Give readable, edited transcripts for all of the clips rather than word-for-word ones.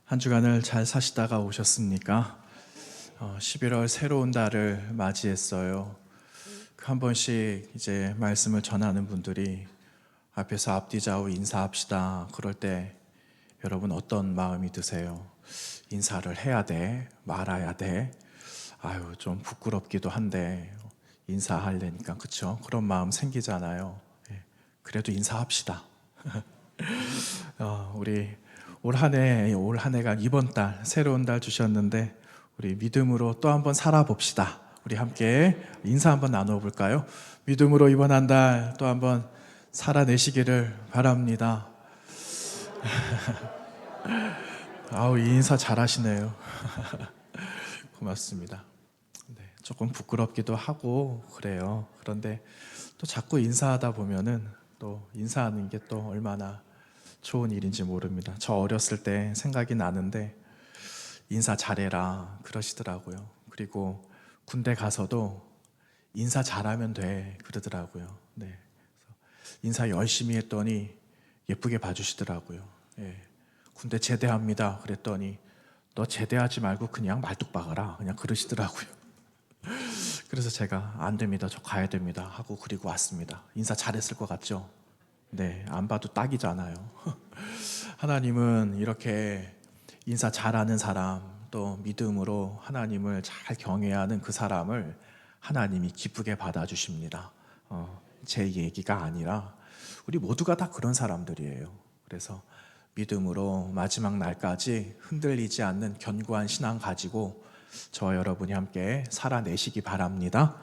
한 주간을 잘 사시다가 오셨습니까? 11월 새로운 달을 맞이했어요. 한 번씩 이제 말씀을 전하는 분들이 앞에서 앞뒤좌우 인사합시다. 그럴 때 여러분 어떤 마음이 드세요? 인사를 해야 돼? 말아야 돼? 아유, 좀 부끄럽기도 한데 인사하려니까 그쵸? 그런 마음 생기잖아요. 예, 그래도 인사합시다. 우리 올 한 해가 이번 달 새로운 달 주셨는데 우리 믿음으로 또 한번 살아봅시다. 우리 함께 인사 한번 나눠볼까요? 믿음으로 이번 한 달 또 한번 살아내시기를 바랍니다. 아우, 이 인사 잘하시네요. 고맙습니다. 네, 조금 부끄럽기도 하고 그래요. 그런데 또 자꾸 인사하다 보면은 또 인사하는 게 또 얼마나 좋은 일인지 모릅니다. 저 어렸을 때 생각이 나는데 인사 잘해라 그러시더라고요. 그리고 군대 가서도 인사 잘하면 돼 그러더라고요. 네. 그래서 인사 열심히 했더니 예쁘게 봐주시더라고요. 예. 군대 제대합니다 그랬더니 너 제대하지 말고 그냥 말뚝 박아라 그냥 그러시더라고요. 그래서 제가 안 됩니다 저 가야 됩니다 하고 그리고 왔습니다. 인사 잘했을 것 같죠? 네, 안 봐도 딱이잖아요. 하나님은 이렇게 인사 잘하는 사람, 또 믿음으로 하나님을 잘 경외해야 하는 그 사람을 하나님이 기쁘게 받아주십니다. 제 얘기가 아니라 우리 모두가 다 그런 사람들이에요. 그래서 믿음으로 마지막 날까지 흔들리지 않는 견고한 신앙 가지고 저와 여러분이 함께 살아내시기 바랍니다.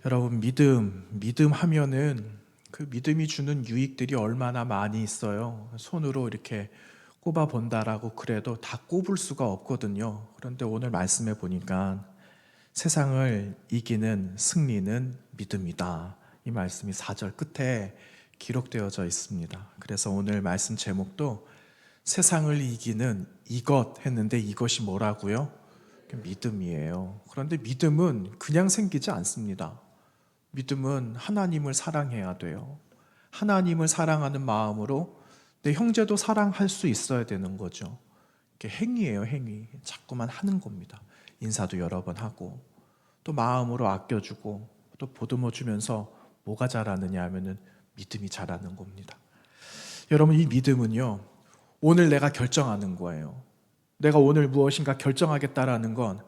여러분, 믿음 하면은 그 믿음이 주는 유익들이 얼마나 많이 있어요. 손으로 이렇게 꼽아 본다라고 그래도 다 꼽을 수가 없거든요. 그런데 오늘 말씀해 보니까 세상을 이기는 승리는 믿음이다. 이 말씀이 4절 끝에 기록되어져 있습니다. 그래서 오늘 말씀 제목도 세상을 이기는 이것 했는데 이것이 뭐라고요? 믿음이에요. 그런데 믿음은 그냥 생기지 않습니다. 믿음은 하나님을 사랑해야 돼요. 하나님을 사랑하는 마음으로 내 형제도 사랑할 수 있어야 되는 거죠. 이게 행위예요, 행위. 자꾸만 하는 겁니다. 인사도 여러 번 하고, 또 마음으로 아껴주고, 또 보듬어 주면서 뭐가 자라느냐 하면은 믿음이 자라는 겁니다. 여러분, 이 믿음은요, 오늘 내가 결정하는 거예요. 내가 오늘 무엇인가 결정하겠다라는 건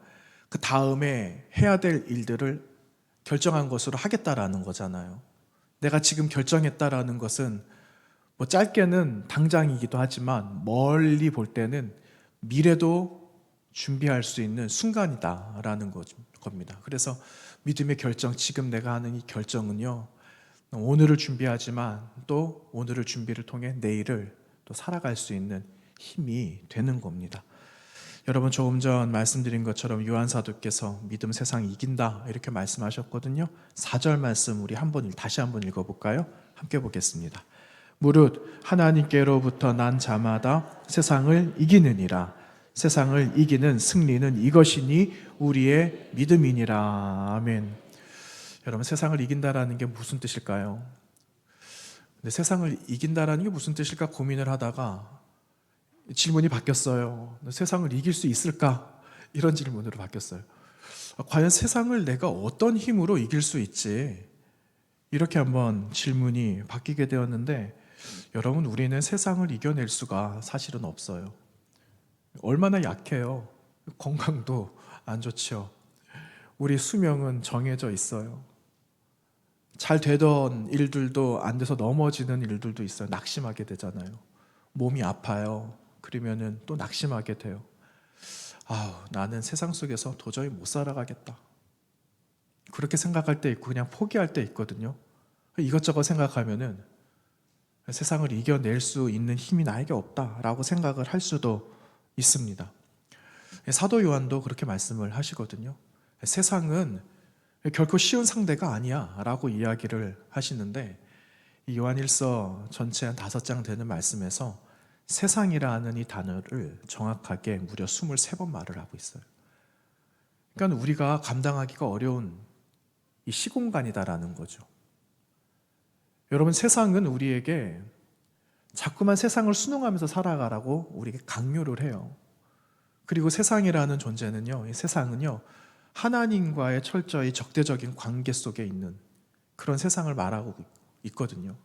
그 다음에 해야 될 일들을 결정한 것으로 하겠다라는 거잖아요. 내가 지금 결정했다라는 것은 뭐 짧게는 당장이기도 하지만 멀리 볼 때는 미래도 준비할 수 있는 순간이다라는 겁니다. 그래서 믿음의 결정, 지금 내가 하는 이 결정은요, 오늘을 준비하지만 또 오늘을 준비를 통해 내일을 또 살아갈 수 있는 힘이 되는 겁니다. 여러분, 조금 전 말씀드린 것처럼 요한 사도께서 믿음 세상 이긴다 이렇게 말씀하셨거든요. 4절 말씀 우리 다시 한번 읽어볼까요? 함께 보겠습니다. 무릇 하나님께로부터 난 자마다 세상을 이기느니라. 세상을 이기는 승리는 이것이니 우리의 믿음이니라. 아멘. 여러분, 세상을 이긴다라는 게 무슨 뜻일까요? 근데 세상을 이긴다라는 게 무슨 뜻일까 고민을 하다가 질문이 바뀌었어요. 세상을 이길 수 있을까? 이런 질문으로 바뀌었어요. 과연 세상을 내가 어떤 힘으로 이길 수 있지? 이렇게 한번 질문이 바뀌게 되었는데, 여러분, 우리는 세상을 이겨낼 수가 사실은 없어요. 얼마나 약해요. 건강도 안 좋죠. 우리 수명은 정해져 있어요. 잘 되던 일들도 안 돼서 넘어지는 일들도 있어요. 낙심하게 되잖아요. 몸이 아파요. 그러면은 또 낙심하게 돼요. 나는 세상 속에서 도저히 못 살아가겠다. 그렇게 생각할 때 있고 그냥 포기할 때 있거든요. 이것저것 생각하면은 세상을 이겨낼 수 있는 힘이 나에게 없다라고 생각을 할 수도 있습니다. 사도 요한도 그렇게 말씀을 하시거든요. 세상은 결코 쉬운 상대가 아니야 라고 이야기를 하시는데, 이 요한일서 전체 한 5장 되는 말씀에서 세상이라는 이 단어를 정확하게 무려 23번 말을 하고 있어요. 그러니까 우리가 감당하기가 어려운 이 시공간이다라는 거죠. 여러분, 세상은 우리에게 자꾸만 세상을 순응하면서 살아가라고 우리에게 강요를 해요. 그리고 세상이라는 존재는요, 이 세상은요, 하나님과의 철저히 적대적인 관계 속에 있는 그런 세상을 말하고 있거든요.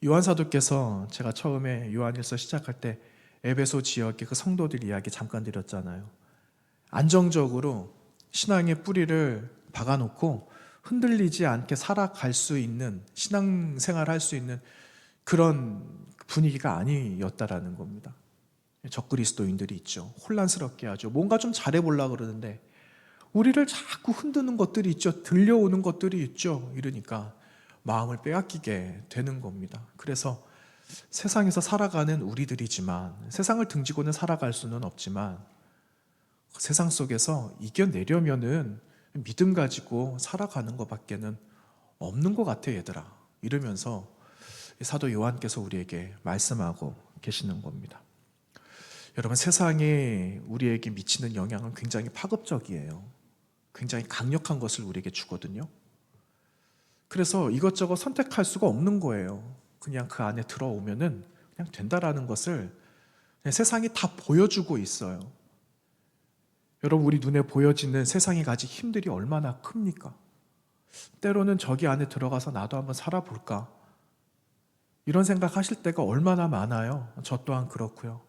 요한 사도께서 제가 처음에 요한일서 시작할 때 에베소 지역의 그 성도들 이야기 잠깐 드렸잖아요. 안정적으로 신앙의 뿌리를 박아놓고 흔들리지 않게 살아갈 수 있는, 신앙생활 할 수 있는 그런 분위기가 아니었다라는 겁니다. 적그리스도인들이 있죠. 혼란스럽게 하죠. 뭔가 좀 잘해보려고 그러는데 우리를 자꾸 흔드는 것들이 있죠. 들려오는 것들이 있죠. 이러니까 마음을 빼앗기게 되는 겁니다. 그래서 세상에서 살아가는 우리들이지만, 세상을 등지고는 살아갈 수는 없지만 세상 속에서 이겨내려면은 믿음 가지고 살아가는 것밖에는 없는 것 같아 얘들아, 이러면서 사도 요한께서 우리에게 말씀하고 계시는 겁니다. 여러분, 세상이 우리에게 미치는 영향은 굉장히 파급적이에요. 굉장히 강력한 것을 우리에게 주거든요. 그래서 이것저것 선택할 수가 없는 거예요. 그냥 그 안에 들어오면은 그냥 된다라는 것을 그냥 세상이 다 보여주고 있어요. 여러분, 우리 눈에 보여지는 세상이 가진 힘들이 얼마나 큽니까? 때로는 저기 안에 들어가서 나도 한번 살아볼까? 이런 생각하실 때가 얼마나 많아요. 저 또한 그렇고요.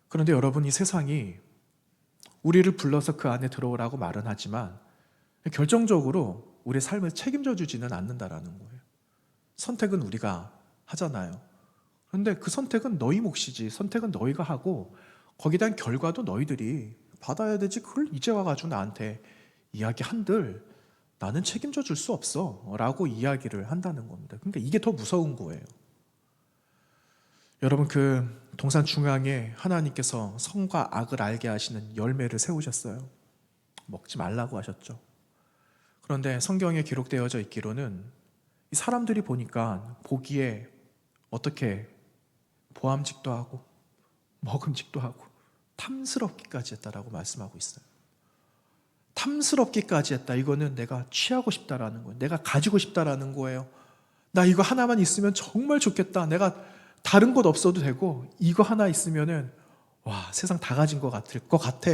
그런데 여러분, 이 세상이 우리를 불러서 그 안에 들어오라고 말은 하지만 결정적으로 우리의 삶을 책임져 주지는 않는다라는 거예요. 선택은 우리가 하잖아요. 그런데 그 선택은 너희 몫이지. 선택은 너희가 하고 거기에 대한 결과도 너희들이 받아야 되지. 그걸 이제 와가지고 나한테 이야기한들 나는 책임져 줄 수 없어 라고 이야기를 한다는 겁니다. 그러니까 이게 더 무서운 거예요. 여러분, 그 동산 중앙에 하나님께서 선과 악을 알게 하시는 열매를 세우셨어요. 먹지 말라고 하셨죠. 그런데 성경에 기록되어져 있기로는 이 사람들이 보니까 보기에 어떻게 보암직도 하고 먹음직도 하고 탐스럽기까지 했다라고 말씀하고 있어요. 탐스럽기까지 했다. 이거는 내가 취하고 싶다라는 거예요. 내가 가지고 싶다라는 거예요. 나 이거 하나만 있으면 정말 좋겠다. 내가 다른 것 없어도 되고 이거 하나 있으면은 와, 세상 다 가진 것 같을 것 같아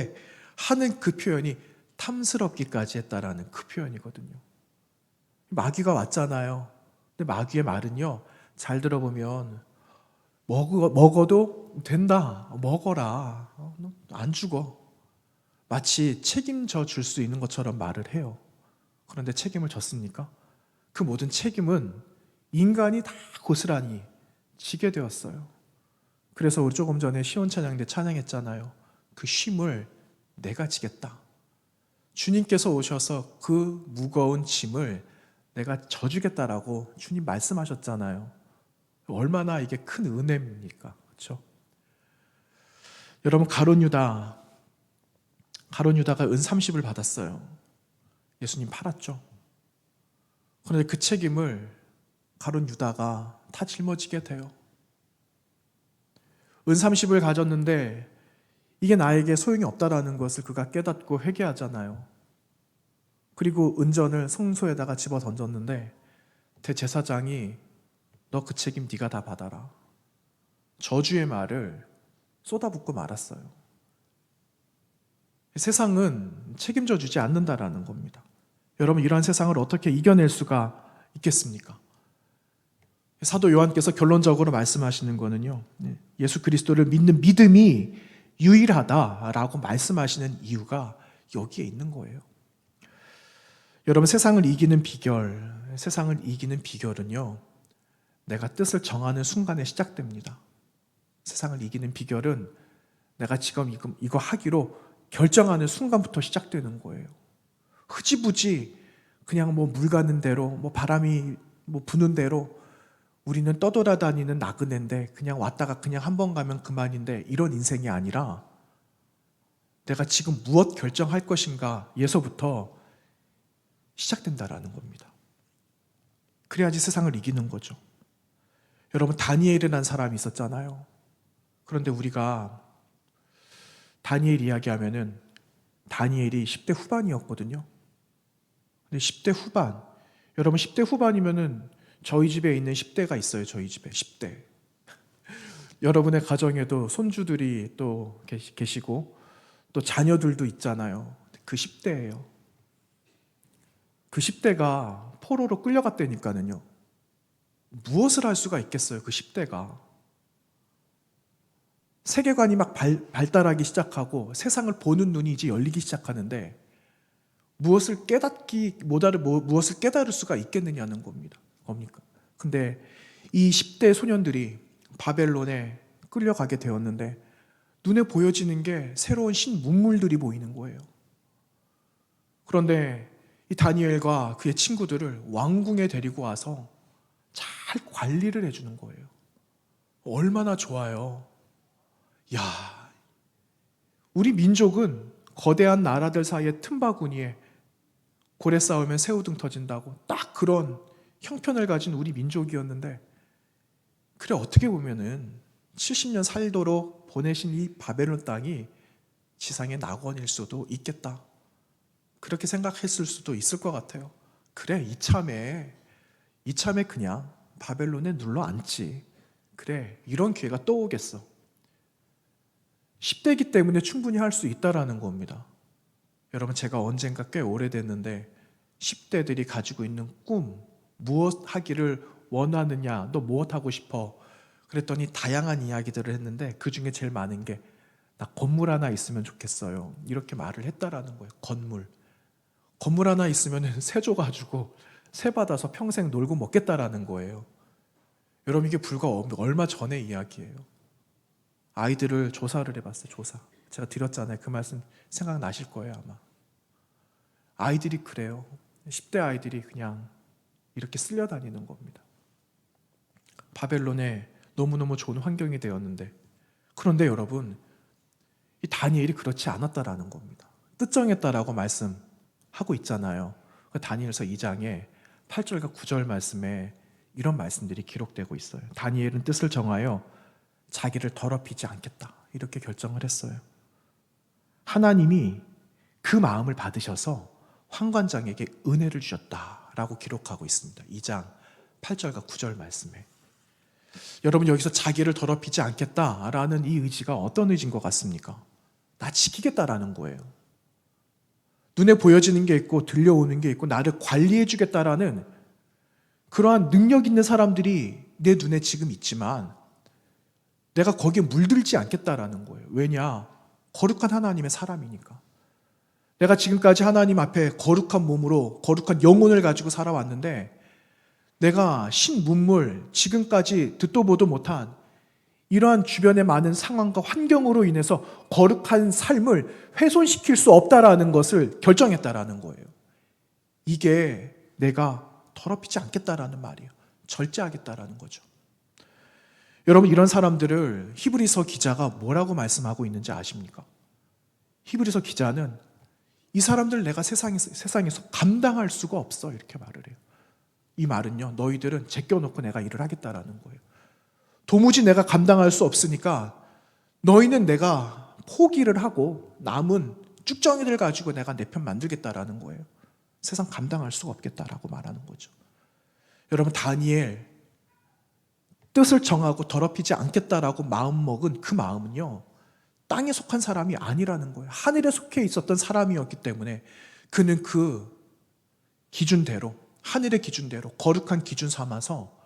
하는 그 표현이 탐스럽기까지 했다라는 그 표현이거든요. 마귀가 왔잖아요. 근데 마귀의 말은요, 잘 들어보면 먹어도 된다. 먹어라. 안 죽어. 마치 책임져 줄 수 있는 것처럼 말을 해요. 그런데 책임을 졌습니까? 그 모든 책임은 인간이 다 고스란히 지게 되었어요. 그래서 우리 조금 전에 시온 찬양 때 찬양했잖아요. 그 쉼을 내가 지겠다. 주님께서 오셔서 그 무거운 짐을 내가 져주겠다라고 주님 말씀하셨잖아요. 얼마나 이게 큰 은혜입니까? 그렇죠? 여러분, 가룟 유다가 은 30을 받았어요. 예수님 팔았죠. 그런데 그 책임을 가룟 유다가 다 짊어지게 돼요. 은 30을 가졌는데 이게 나에게 소용이 없다라는 것을 그가 깨닫고 회개하잖아요. 그리고 은전을 성소에다가 집어 던졌는데 대제사장이 너 그 책임 네가 다 받아라. 저주의 말을 쏟아붓고 말았어요. 세상은 책임져 주지 않는다라는 겁니다. 여러분, 이러한 세상을 어떻게 이겨낼 수가 있겠습니까? 사도 요한께서 결론적으로 말씀하시는 거는요, 예수 그리스도를 믿는 믿음이 유일하다라고 말씀하시는 이유가 여기에 있는 거예요. 여러분, 세상을 이기는 비결은요, 내가 뜻을 정하는 순간에 시작됩니다. 세상을 이기는 비결은 내가 지금 이거 하기로 결정하는 순간부터 시작되는 거예요. 흐지부지 그냥 물 가는 대로, 바람이 부는 대로 우리는 떠돌아다니는 나그네인데 그냥 왔다가 그냥 한 번 가면 그만인데, 이런 인생이 아니라 내가 지금 무엇 결정할 것인가 에서부터 시작된다라는 겁니다. 그래야지 세상을 이기는 거죠. 여러분, 다니엘이라는 사람이 있었잖아요. 그런데 우리가 다니엘 이야기하면은 다니엘이 10대 후반이었거든요. 근데 10대 후반, 여러분 10대 후반이면은 저희 집에 있는 10대가 있어요. 저희 집에 10대. 여러분의 가정에도 손주들이 또 계시고 또 자녀들도 있잖아요. 그 10대예요. 그 10대가 포로로 끌려갔다니까는요. 무엇을 할 수가 있겠어요? 그 10대가. 세계관이 막 발달하기 시작하고 세상을 보는 눈이 이제 열리기 시작하는데 무엇을 깨달을 수가 있겠느냐는 겁니까? 근데 이 10대 소년들이 바벨론에 끌려가게 되었는데 눈에 보여지는 게 새로운 신문물들이 보이는 거예요. 그런데 이 다니엘과 그의 친구들을 왕궁에 데리고 와서 잘 관리를 해주는 거예요. 얼마나 좋아요. 야, 우리 민족은 거대한 나라들 사이의 틈바구니에 고래 싸우면 새우등 터진다고 딱 그런 형편을 가진 우리 민족이었는데, 그래 어떻게 보면은 70년 살도록 보내신 이 바벨론 땅이 지상의 낙원일 수도 있겠다, 그렇게 생각했을 수도 있을 것 같아요. 그래 이참에 그냥 바벨론에 눌러 앉지. 그래 이런 기회가 또 오겠어. 10대이기 때문에 충분히 할 수 있다라는 겁니다. 여러분, 제가 언젠가 꽤 오래됐는데 10대들이 가지고 있는 꿈, 무엇 하기를 원하느냐, 너 무엇 하고 싶어? 그랬더니 다양한 이야기들을 했는데 그 중에 제일 많은 게 나 건물 하나 있으면 좋겠어요, 이렇게 말을 했다라는 거예요. 건물 하나 있으면 새 줘가지고 새 받아서 평생 놀고 먹겠다라는 거예요. 여러분, 이게 불과 얼마 전의 이야기예요. 아이들을 조사를 해봤어요. 조사. 제가 드렸잖아요. 그 말씀 생각나실 거예요 아마. 아이들이 그래요. 10대 아이들이 그냥 이렇게 쓸려다니는 겁니다. 바벨론에 너무너무 좋은 환경이 되었는데, 그런데 여러분, 이 다니엘이 그렇지 않았다라는 겁니다. 뜻정했다라고 말씀하고 있잖아요. 다니엘서 2장에 8절과 9절 말씀에 이런 말씀들이 기록되고 있어요. 다니엘은 뜻을 정하여 자기를 더럽히지 않겠다, 이렇게 결정을 했어요. 하나님이 그 마음을 받으셔서 환관장에게 은혜를 주셨다라고 기록하고 있습니다. 2장 8절과 9절 말씀에. 여러분, 여기서 자기를 더럽히지 않겠다라는 이 의지가 어떤 의지인 것 같습니까? 나 지키겠다라는 거예요. 눈에 보여지는 게 있고 들려오는 게 있고 나를 관리해 주겠다라는 그러한 능력 있는 사람들이 내 눈에 지금 있지만 내가 거기에 물들지 않겠다라는 거예요. 왜냐? 거룩한 하나님의 사람이니까. 내가 지금까지 하나님 앞에 거룩한 몸으로 거룩한 영혼을 가지고 살아왔는데 내가 신문물, 지금까지 듣도 보도 못한 이러한 주변의 많은 상황과 환경으로 인해서 거룩한 삶을 훼손시킬 수 없다라는 것을 결정했다라는 거예요. 이게 내가 더럽히지 않겠다라는 말이에요. 절제하겠다라는 거죠. 여러분, 이런 사람들을 히브리서 기자가 뭐라고 말씀하고 있는지 아십니까? 히브리서 기자는 이 사람들 내가 세상에서 감당할 수가 없어, 이렇게 말을 해요. 이 말은요, 너희들은 제껴놓고 내가 일을 하겠다라는 거예요. 도무지 내가 감당할 수 없으니까 너희는 내가 포기를 하고 남은 쭉정이들 가지고 내가 내 편 만들겠다라는 거예요. 세상 감당할 수가 없겠다라고 말하는 거죠. 여러분, 다니엘 뜻을 정하고 더럽히지 않겠다라고 마음먹은 그 마음은요, 땅에 속한 사람이 아니라는 거예요. 하늘에 속해 있었던 사람이었기 때문에 그는 그 기준대로, 하늘의 기준대로 거룩한 기준 삼아서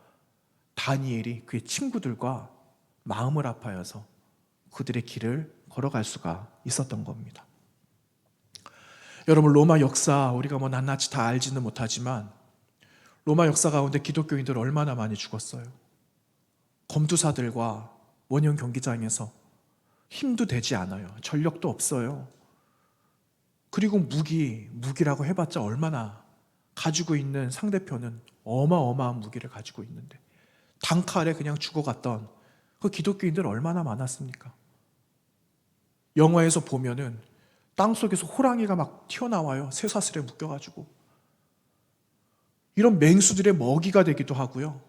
다니엘이 그의 친구들과 마음을 아파해서 그들의 길을 걸어갈 수가 있었던 겁니다. 여러분, 로마 역사 우리가 낱낱이 다 알지는 못하지만 로마 역사 가운데 기독교인들 얼마나 많이 죽었어요. 검투사들과 원형 경기장에서 힘도 되지 않아요. 전력도 없어요. 그리고 무기라고 해봤자 얼마나, 가지고 있는 상대편은 어마어마한 무기를 가지고 있는데 단칼에 그냥 죽어갔던 그 기독교인들 얼마나 많았습니까? 영화에서 보면은 땅속에서 호랑이가 막 튀어나와요. 쇠사슬에 묶여가지고. 이런 맹수들의 먹이가 되기도 하고요.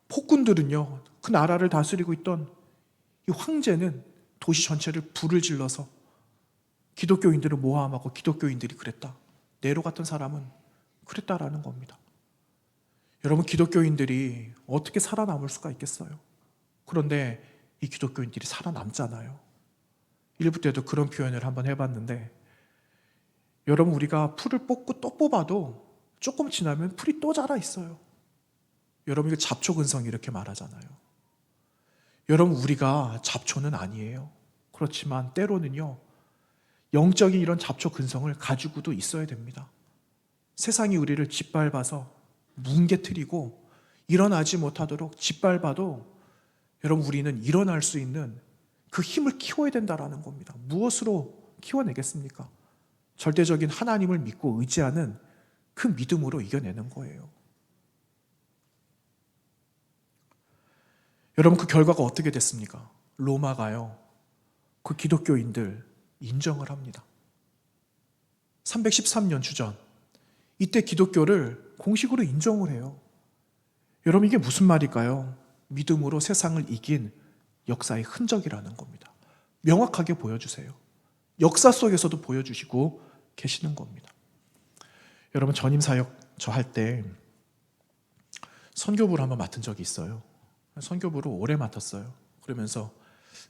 폭군들은요, 그 나라를 다스리고 있던 이 황제는 도시 전체를 불을 질러서 기독교인들을 모함하고 기독교인들이 그랬다, 내로 갔던 사람은 그랬다라는 겁니다. 여러분, 기독교인들이 어떻게 살아남을 수가 있겠어요? 그런데 이 기독교인들이 살아남잖아요. 일부 때도 그런 표현을 한번 해봤는데, 여러분, 우리가 풀을 뽑고 또 뽑아도 조금 지나면 풀이 또 자라 있어요. 여러분, 이거 잡초근성 이렇게 말하잖아요. 여러분, 우리가 잡초는 아니에요. 그렇지만 때로는요, 영적인 이런 잡초근성을 가지고도 있어야 됩니다. 세상이 우리를 짓밟아서 뭉개뜨리고 일어나지 못하도록 짓밟아도 여러분, 우리는 일어날 수 있는 그 힘을 키워야 된다라는 겁니다. 무엇으로 키워내겠습니까? 절대적인 하나님을 믿고 의지하는 그 믿음으로 이겨내는 거예요. 여러분, 그 결과가 어떻게 됐습니까? 로마가요, 그 기독교인들 인정을 합니다. 313년 주전, 이때 기독교를 공식으로 인정을 해요. 여러분, 이게 무슨 말일까요? 믿음으로 세상을 이긴 역사의 흔적이라는 겁니다. 명확하게 보여주세요. 역사 속에서도 보여주시고 계시는 겁니다. 여러분, 전임 사역 저 할 때 선교부를 한번 맡은 적이 있어요. 선교부를 오래 맡았어요. 그러면서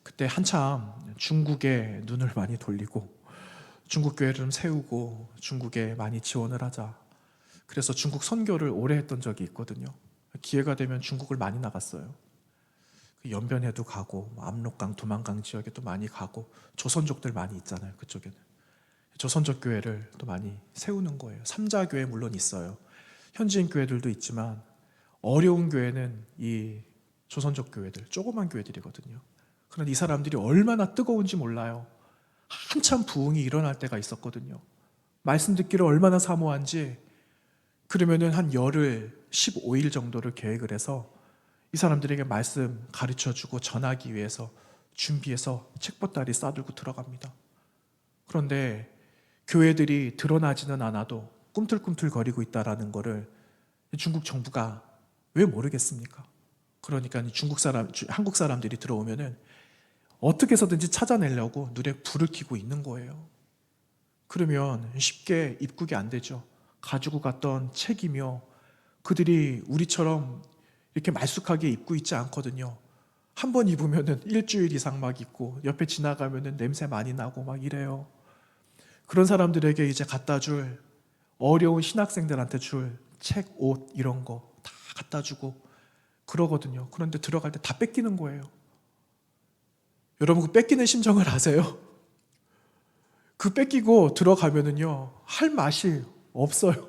그때 한참 중국에 눈을 많이 돌리고 중국 교회를 좀 세우고 중국에 많이 지원을 하자. 그래서 중국 선교를 오래 했던 적이 있거든요. 기회가 되면 중국을 많이 나갔어요. 연변에도 가고 압록강, 두만강 지역에도 많이 가고 조선족들 많이 있잖아요. 그쪽에는 조선족 교회를 또 많이 세우는 거예요. 삼자교회 물론 있어요. 현지인 교회들도 있지만 어려운 교회는 이 조선족 교회들, 조그만 교회들이거든요. 그런데 이 사람들이 얼마나 뜨거운지 몰라요. 한참 부흥이 일어날 때가 있었거든요. 말씀 듣기를 얼마나 사모한지. 그러면은 한 열흘, 15일 정도를 계획을 해서 이 사람들에게 말씀 가르쳐주고 전하기 위해서 준비해서 책보따리 싸들고 들어갑니다. 그런데 교회들이 드러나지는 않아도 꿈틀꿈틀거리고 있다는 것을 중국 정부가 왜 모르겠습니까? 그러니까 한국 사람들이 들어오면은 어떻게 해서든지 찾아내려고 눈에 불을 켜고 있는 거예요. 그러면 쉽게 입국이 안 되죠. 가지고 갔던 책이며 그들이 우리처럼 이렇게 말쑥하게 입고 있지 않거든요. 한 번 입으면은 일주일 이상 막 입고 옆에 지나가면은 냄새 많이 나고 막 이래요. 그런 사람들에게 이제 갖다 줄, 어려운 신학생들한테 줄 책, 옷 이런 거 다 갖다 주고 그러거든요. 그런데 들어갈 때 다 뺏기는 거예요. 여러분, 그 뺏기는 심정을 아세요? 그 뺏기고 들어가면은요, 할 맛이 없어요.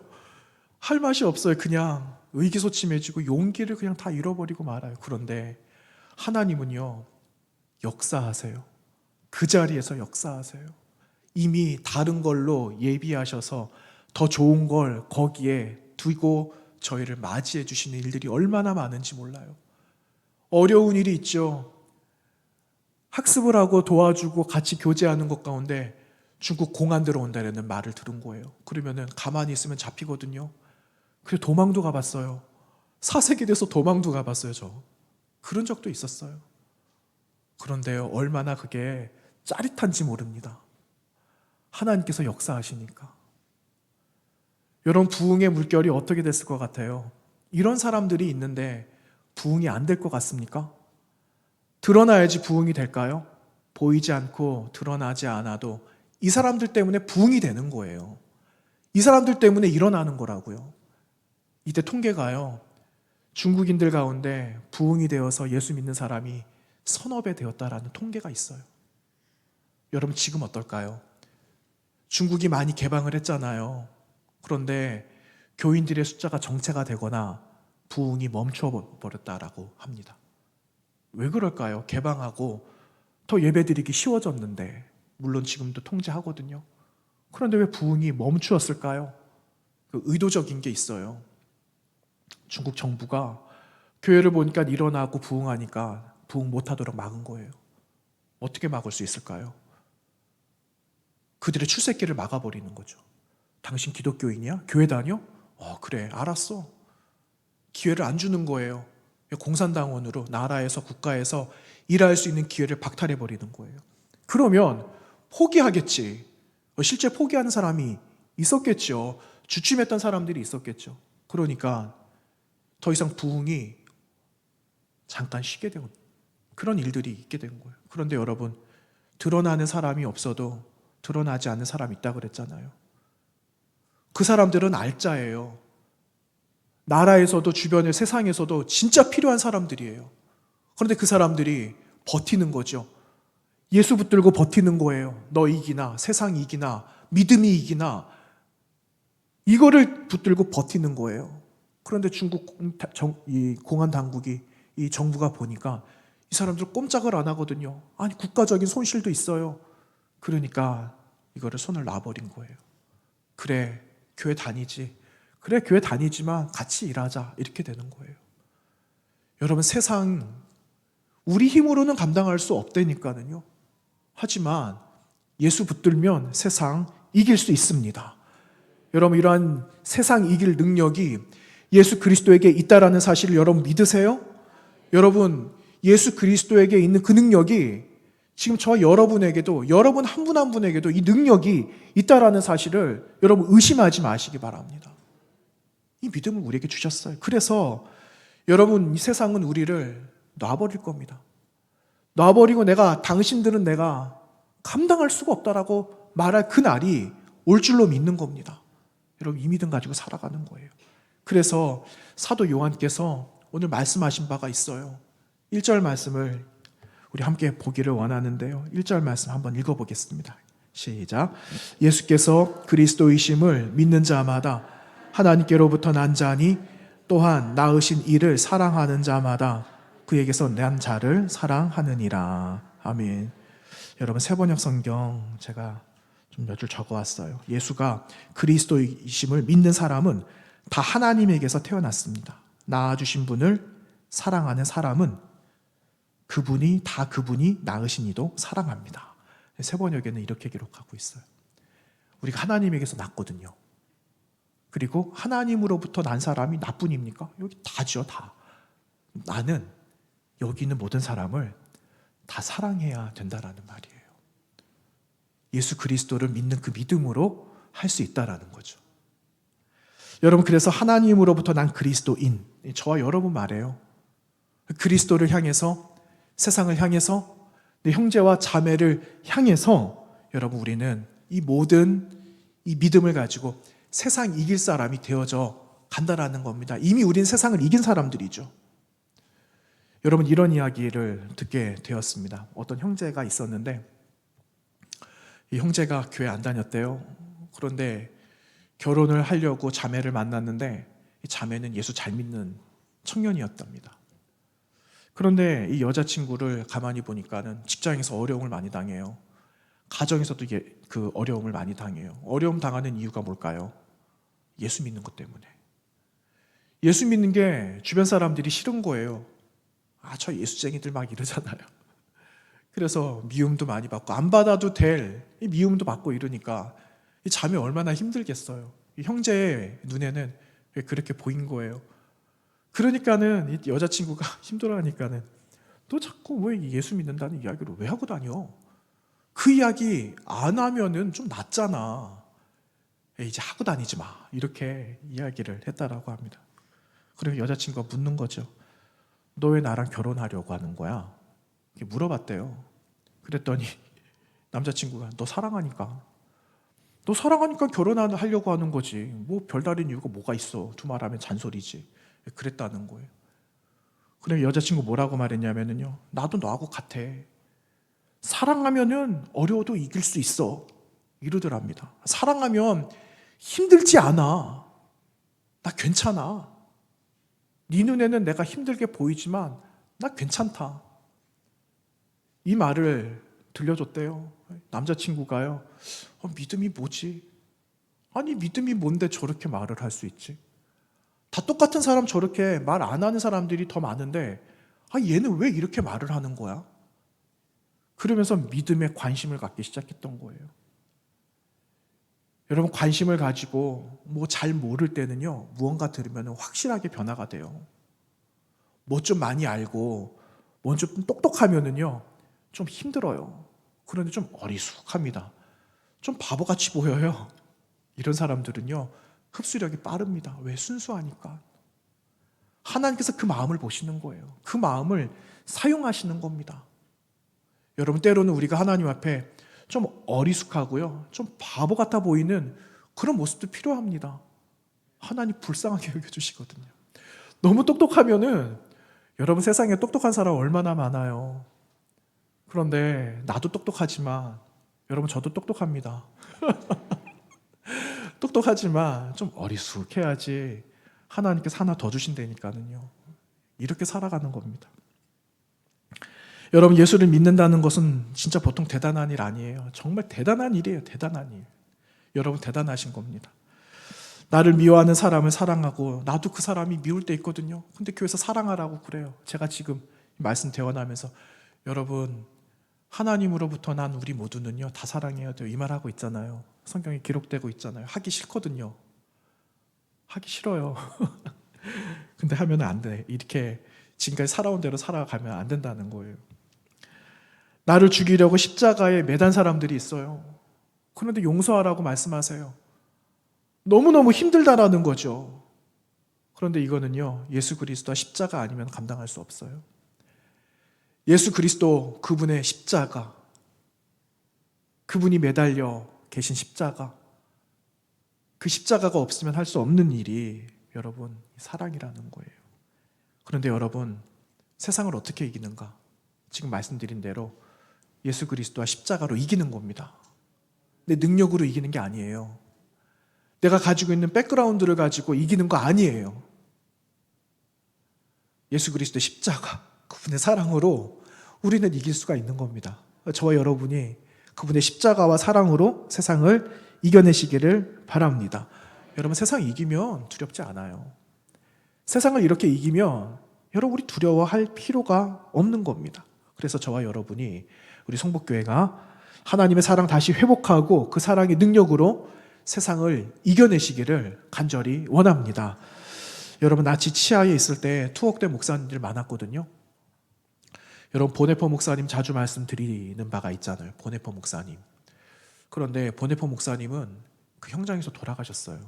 할 맛이 없어요. 그냥 의기소침해지고 용기를 그냥 다 잃어버리고 말아요. 그런데 하나님은요, 역사하세요. 그 자리에서 역사하세요. 이미 다른 걸로 예비하셔서 더 좋은 걸 거기에 두고 저희를 맞이해 주시는 일들이 얼마나 많은지 몰라요. 어려운 일이 있죠. 학습을 하고 도와주고 같이 교제하는 것 가운데 중국 공안 들어온다는 말을 들은 거예요. 그러면은 가만히 있으면 잡히거든요. 그래서 도망도 가봤어요. 사색이 돼서 도망도 가봤어요, 저. 그런 적도 있었어요. 그런데요, 얼마나 그게 짜릿한지 모릅니다. 하나님께서 역사하시니까. 여러분, 부흥의 물결이 어떻게 됐을 것 같아요? 이런 사람들이 있는데 부흥이 안 될 것 같습니까? 드러나야지 부흥이 될까요? 보이지 않고 드러나지 않아도 이 사람들 때문에 부흥이 되는 거예요. 이 사람들 때문에 일어나는 거라고요. 이때 통계가요, 중국인들 가운데 부흥이 되어서 예수 믿는 사람이 서너 배 되었다라는 통계가 있어요. 여러분, 지금 어떨까요? 중국이 많이 개방을 했잖아요. 그런데 교인들의 숫자가 정체가 되거나 부흥이 멈춰버렸다라고 합니다. 왜 그럴까요? 개방하고 더 예배드리기 쉬워졌는데, 물론 지금도 통제하거든요. 그런데 왜 부흥이 멈추었을까요? 그 의도적인 게 있어요. 중국 정부가 교회를 보니까 일어나고 부흥하니까 부흥 못하도록 막은 거예요. 어떻게 막을 수 있을까요? 그들의 출세길을 막아버리는 거죠. 당신 기독교인이야? 교회 다녀? 그래, 알았어. 기회를 안 주는 거예요. 공산당원으로 나라에서 국가에서 일할 수 있는 기회를 박탈해버리는 거예요. 그러면 포기하겠지. 실제 포기하는 사람이 있었겠죠. 주춤했던 사람들이 있었겠죠. 그러니까 더 이상 부흥이 잠깐 쉬게 되고 그런 일들이 있게 된 거예요. 그런데 여러분, 드러나는 사람이 없어도 드러나지 않는 사람이 있다고 그랬잖아요. 그 사람들은 알짜예요. 나라에서도 주변의 세상에서도 진짜 필요한 사람들이에요. 그런데 그 사람들이 버티는 거죠. 예수 붙들고 버티는 거예요. 너 이기나, 세상 이기나, 믿음이 이기나, 이거를 붙들고 버티는 거예요. 그런데 중국 이 공안 당국이, 이 정부가 보니까 이 사람들 꼼짝을 안 하거든요. 아니, 국가적인 손실도 있어요. 그러니까 이거를 손을 놔버린 거예요. 그래, 교회 다니지. 그래, 교회 다니지만 같이 일하자. 이렇게 되는 거예요. 여러분, 세상 우리 힘으로는 감당할 수 없다니까는요. 하지만 예수 붙들면 세상 이길 수 있습니다. 여러분, 이러한 세상 이길 능력이 예수 그리스도에게 있다라는 사실을 여러분 믿으세요? 여러분, 예수 그리스도에게 있는 그 능력이 지금 저와 여러분에게도, 여러분 한 분 한 분에게도 이 능력이 있다라는 사실을 여러분 의심하지 마시기 바랍니다. 이 믿음을 우리에게 주셨어요. 그래서 여러분, 이 세상은 우리를 놔버릴 겁니다. 놔버리고 당신들은 내가 감당할 수가 없다라고 말할 그 날이 올 줄로 믿는 겁니다. 여러분, 이 믿음 가지고 살아가는 거예요. 그래서 사도 요한께서 오늘 말씀하신 바가 있어요. 1절 말씀을 우리 함께 보기를 원하는데요. 1절 말씀 한번 읽어보겠습니다. 시작. 예수께서 그리스도이심을 믿는 자마다 하나님께로부터 난 자니 또한 낳으신 이를 사랑하는 자마다 그에게서 난 자를 사랑하느니라. 아멘. 여러분, 세번역 성경 제가 좀 몇 줄 적어왔어요. 예수가 그리스도이심을 믿는 사람은 다 하나님에게서 태어났습니다. 낳아주신 분을 사랑하는 사람은 그분이 낳으신 이도 사랑합니다. 세번역에는 이렇게 기록하고 있어요. 우리가 하나님에게서 낳거든요. 그리고 하나님으로부터 난 사람이 나뿐입니까? 여기 다죠, 다. 나는 여기 있는 모든 사람을 다 사랑해야 된다라는 말이에요. 예수 그리스도를 믿는 그 믿음으로 할 수 있다라는 거죠. 여러분, 그래서 하나님으로부터 난 그리스도인, 저와 여러분 말이에요. 그리스도를 향해서, 세상을 향해서, 내 형제와 자매를 향해서 여러분, 우리는 이 모든 이 믿음을 가지고 세상 이길 사람이 되어져 간다라는 겁니다. 이미 우리는 세상을 이긴 사람들이죠. 여러분, 이런 이야기를 듣게 되었습니다. 어떤 형제가 있었는데 이 형제가 교회 안 다녔대요. 그런데 결혼을 하려고 자매를 만났는데 이 자매는 예수 잘 믿는 청년이었답니다. 그런데 이 여자친구를 가만히 보니까는 직장에서 어려움을 많이 당해요. 가정에서도 그 어려움을 많이 당해요. 어려움 당하는 이유가 뭘까요? 예수 믿는 것 때문에. 예수 믿는 게 주변 사람들이 싫은 거예요. 저 예수쟁이들 막 이러잖아요. 그래서 미움도 많이 받고 안 받아도 될 이 미움도 받고 이러니까 이 자매 얼마나 힘들겠어요. 이 형제의 눈에는 그렇게 보인 거예요. 그러니까는 이 여자친구가 힘들어하니까는 너 자꾸 왜 예수 믿는다는 이야기를 왜 하고 다녀? 그 이야기 안 하면은 좀 낫잖아. 이제 하고 다니지 마. 이렇게 이야기를 했다라고 합니다. 그리고 여자친구가 묻는 거죠. 너 왜 나랑 결혼하려고 하는 거야? 이렇게 물어봤대요. 그랬더니 남자친구가 너 사랑하니까 결혼하려고 하는 거지. 뭐 별다른 이유가 뭐가 있어. 두말하면 잔소리지. 그랬다는 거예요. 그래, 여자친구 뭐라고 말했냐면요. 나도 너하고 같아. 사랑하면은 어려워도 이길 수 있어. 이러더랍니다. 사랑하면 힘들지 않아. 나 괜찮아. 네 눈에는 내가 힘들게 보이지만 나 괜찮다. 이 말을 들려줬대요. 남자친구가요. 믿음이 뭐지? 아니, 믿음이 뭔데 저렇게 말을 할 수 있지? 다 똑같은 사람 저렇게 말 안 하는 사람들이 더 많은데 얘는 왜 이렇게 말을 하는 거야? 그러면서 믿음에 관심을 갖기 시작했던 거예요. 여러분, 관심을 가지고 뭐 잘 모를 때는요, 무언가 들으면 확실하게 변화가 돼요. 뭐 좀 많이 알고 뭐 좀 똑똑하면은요 좀 힘들어요. 그런데 좀 어리숙합니다. 좀 바보같이 보여요. 이런 사람들은요 흡수력이 빠릅니다. 왜? 순수하니까. 하나님께서 그 마음을 보시는 거예요. 그 마음을 사용하시는 겁니다. 여러분, 때로는 우리가 하나님 앞에 좀 어리숙하고요, 좀 바보 같아 보이는 그런 모습도 필요합니다. 하나님 불쌍하게 여겨주시거든요. 너무 똑똑하면은, 여러분, 세상에 똑똑한 사람 얼마나 많아요. 그런데 나도 똑똑하지만, 여러분, 저도 똑똑합니다. 똑똑하지만 좀 어리숙해야지 하나님께서 하나 더 주신다니까요. 이렇게 살아가는 겁니다. 여러분, 예수를 믿는다는 것은 진짜 보통 대단한 일 아니에요. 정말 대단한 일이에요. 대단한 일. 여러분, 대단하신 겁니다. 나를 미워하는 사람을 사랑하고 나도 그 사람이 미울 때 있거든요. 근데 교회에서 사랑하라고 그래요. 제가 지금 말씀 대원하면서 여러분, 하나님으로부터 난 우리 모두는요 다 사랑해야 돼요. 이 말하고 있잖아요. 성경에 기록되고 있잖아요. 하기 싫거든요. 하기 싫어요. 근데 하면 안 돼. 이렇게 지금까지 살아온 대로 살아가면 안 된다는 거예요. 나를 죽이려고 십자가에 매단 사람들이 있어요. 그런데 용서하라고 말씀하세요. 너무너무 힘들다라는 거죠. 그런데 이거는요, 예수 그리스도와 십자가 아니면 감당할 수 없어요. 예수 그리스도, 그분의 십자가, 그분이 매달려 계신 십자가, 그 십자가가 없으면 할 수 없는 일이 여러분 사랑이라는 거예요. 그런데 여러분, 세상을 어떻게 이기는가? 지금 말씀드린 대로 예수 그리스도와 십자가로 이기는 겁니다. 내 능력으로 이기는 게 아니에요. 내가 가지고 있는 백그라운드를 가지고 이기는 거 아니에요. 예수 그리스도의 십자가, 그분의 사랑으로 우리는 이길 수가 있는 겁니다. 저와 여러분이 그분의 십자가와 사랑으로 세상을 이겨내시기를 바랍니다. 여러분, 세상 이기면 두렵지 않아요. 세상을 이렇게 이기면 여러분, 우리 두려워할 필요가 없는 겁니다. 그래서 저와 여러분이, 우리 성복교회가 하나님의 사랑 다시 회복하고 그 사랑의 능력으로 세상을 이겨내시기를 간절히 원합니다. 여러분, 나치 치하에 있을 때 투옥된 목사님들 많았거든요. 여러분, 보네포 목사님 자주 말씀드리는 바가 있잖아요. 보네포 목사님. 그런데 보네포 목사님은 그 현장에서 돌아가셨어요.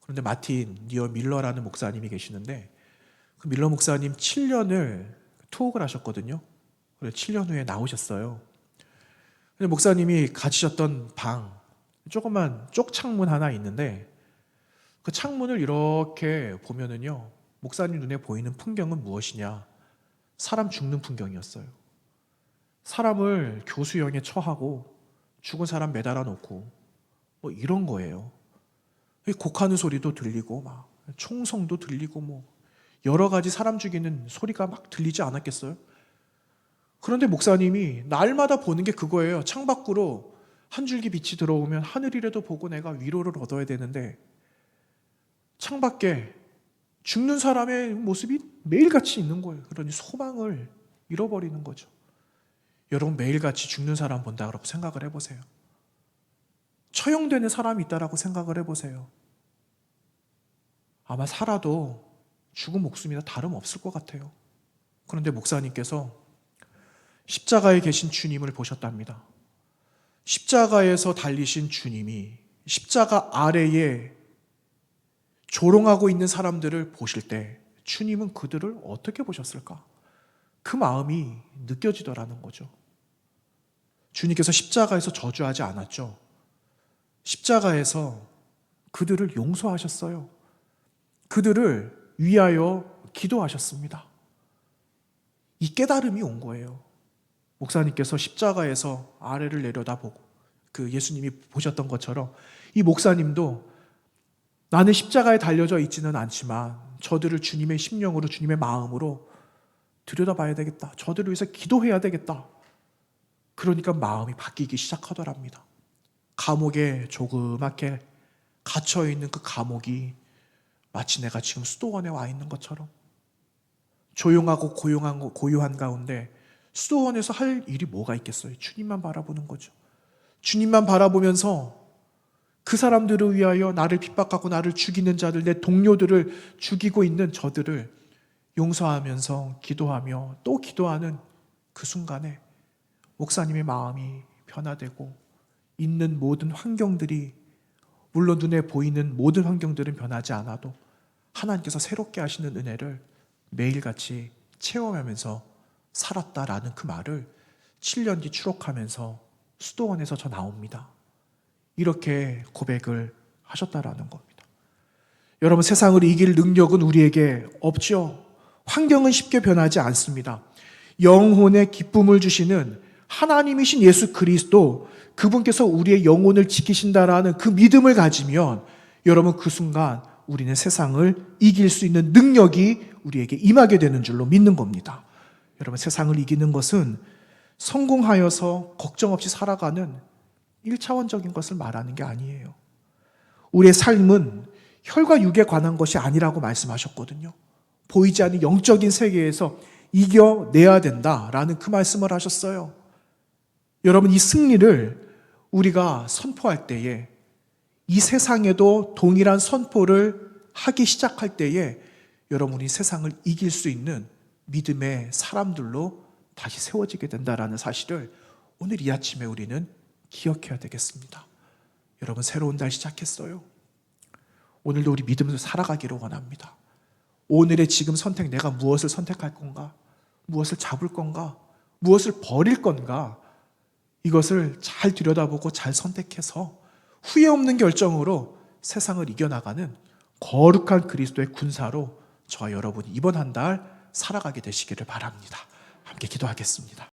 그런데 마틴 니어 밀러라는 목사님이 계시는데, 그 밀러 목사님 7년을 투옥을 하셨거든요. 그래서 7년 후에 나오셨어요. 근데 목사님이 가지셨던 방, 조그만 쪽창문 하나 있는데, 그 창문을 이렇게 보면은요, 목사님 눈에 보이는 풍경은 무엇이냐? 사람 죽는 풍경이었어요. 사람을 교수형에 처하고 죽은 사람 매달아 놓고 뭐 이런 거예요. 곡하는 소리도 들리고 막 총성도 들리고 뭐 여러 가지 사람 죽이는 소리가 막 들리지 않았겠어요? 그런데 목사님이 날마다 보는 게 그거예요. 창밖으로 한 줄기 빛이 들어오면 하늘이라도 보고 내가 위로를 얻어야 되는데, 창밖에 죽는 사람의 모습이 매일같이 있는 거예요. 그러니 소망을 잃어버리는 거죠. 여러분, 매일같이 죽는 사람 본다고 생각을 해보세요. 처형되는 사람이 있다라고 생각을 해보세요. 아마 살아도 죽은 목숨이나 다름없을 것 같아요. 그런데 목사님께서 십자가에 계신 주님을 보셨답니다. 십자가에서 달리신 주님이 십자가 아래에 조롱하고 있는 사람들을 보실 때 주님은 그들을 어떻게 보셨을까? 그 마음이 느껴지더라는 거죠. 주님께서 십자가에서 저주하지 않았죠. 십자가에서 그들을 용서하셨어요. 그들을 위하여 기도하셨습니다. 이 깨달음이 온 거예요. 목사님께서 십자가에서 아래를 내려다보고 그 예수님이 보셨던 것처럼 이 목사님도 나는 십자가에 달려져 있지는 않지만 저들을 주님의 심령으로, 주님의 마음으로 들여다봐야 되겠다. 저들을 위해서 기도해야 되겠다. 그러니까 마음이 바뀌기 시작하더랍니다. 감옥에 조그맣게 갇혀있는 그 감옥이 마치 내가 지금 수도원에 와 있는 것처럼 조용하고 고요한 가운데 수도원에서 할 일이 뭐가 있겠어요? 주님만 바라보는 거죠. 주님만 바라보면서 그 사람들을 위하여 나를 핍박하고 나를 죽이는 자들, 내 동료들을 죽이고 있는 저들을 용서하면서 기도하며 또 기도하는 그 순간에 목사님의 마음이 변화되고 있는 모든 환경들이, 물론 눈에 보이는 모든 환경들은 변하지 않아도 하나님께서 새롭게 하시는 은혜를 매일같이 체험하면서 살았다라는 그 말을 7년 뒤 추록하면서 수도원에서 저 나옵니다. 이렇게 고백을 하셨다라는 겁니다. 여러분, 세상을 이길 능력은 우리에게 없죠. 환경은 쉽게 변하지 않습니다. 영혼의 기쁨을 주시는 하나님이신 예수 그리스도, 그분께서 우리의 영혼을 지키신다라는 그 믿음을 가지면 여러분, 그 순간 우리는 세상을 이길 수 있는 능력이 우리에게 임하게 되는 줄로 믿는 겁니다. 여러분, 세상을 이기는 것은 성공하여서 걱정 없이 살아가는 1차원적인 것을 말하는 게 아니에요. 우리의 삶은 혈과 육에 관한 것이 아니라고 말씀하셨거든요. 보이지 않는 영적인 세계에서 이겨내야 된다라는 그 말씀을 하셨어요. 여러분, 이 승리를 우리가 선포할 때에, 이 세상에도 동일한 선포를 하기 시작할 때에 여러분이 세상을 이길 수 있는 믿음의 사람들로 다시 세워지게 된다라는 사실을 오늘 이 아침에 우리는 기억해야 되겠습니다. 여러분, 새로운 달 시작했어요. 오늘도 우리 믿음으로 살아가기를 원합니다. 오늘의 지금 선택, 내가 무엇을 선택할 건가? 무엇을 잡을 건가? 무엇을 버릴 건가? 이것을 잘 들여다보고 잘 선택해서 후회 없는 결정으로 세상을 이겨나가는 거룩한 그리스도의 군사로 저와 여러분이 이번 한 달 살아가게 되시기를 바랍니다. 함께 기도하겠습니다.